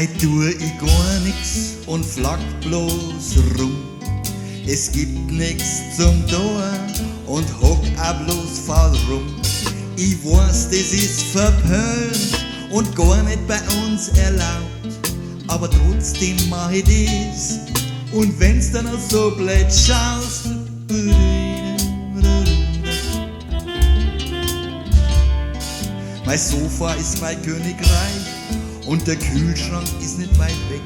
Heut tu ich gar nix und flack bloß rum. Es gibt nix zum Tun und hock auch bloß faul rum. Ich weiß, das ist verpönt und gar nicht bei uns erlaubt, aber trotzdem mach ich das. Und wenn's dann auch so blöd schaust, mein Sofa ist mein Königreich und der Kühlschrank ist nicht weit weg.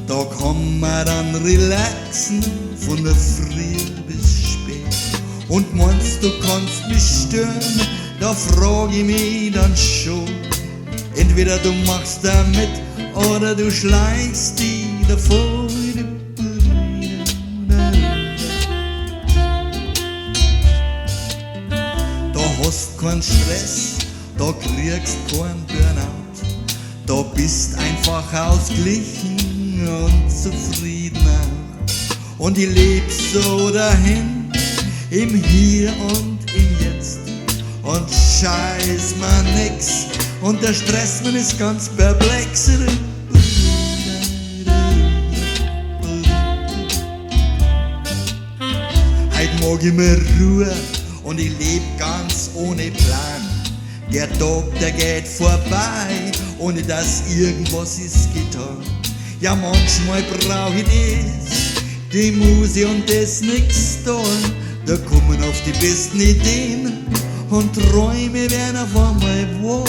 Da kann man dann relaxen von der Früh bis spät. Und meinst du kannst mich stören, da frag ich mich dann schon. Entweder du machst da mit oder du schleichst die davon. Da hast keinen Stress, da kriegst keinen Burnout. Da bist einfach ausgeglichen und zufrieden auch. Und ich leb so dahin, im Hier und im Jetzt. Und scheiß man nix, und der Stress, man ist ganz perplex. Heut mag ich mehr Ruhe und ich leb ganz ohne Plan. Der Tag, der geht vorbei, ohne dass irgendwas ist getan. Ja, manchmal brauch ich das, die Muse und das nix tun. Da kommen auf die besten Ideen und Träume werden auf einmal wahr.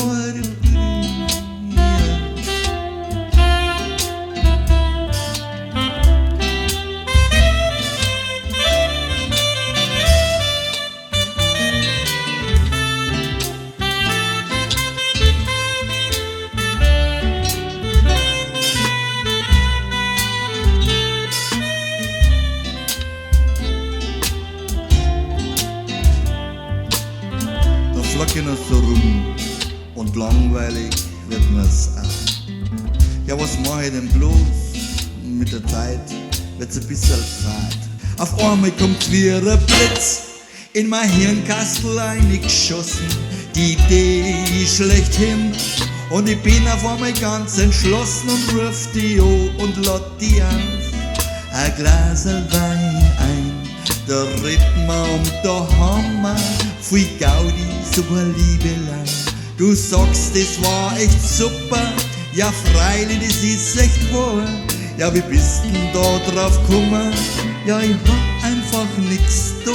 Flacken es so rum und langweilig wird mir's auch. Ja, was mach ich denn bloß? Mit der Zeit wird's ein bisschen fad. Auf einmal kommt wieder ein Blitz in mein Hirnkastel eingeschossen. Die Idee ist schlechthin und ich bin auf einmal ganz entschlossen und ruf die an und lad die auf. Ein Glasl Wein ein, da redet man und da haben wir viel Gaudi, so ein Liebelein. Du sagst, das war echt super, ja freilich, das ist echt wahr. Ja, wie bist denn da drauf gekommen? Ja, ich hab einfach nix da.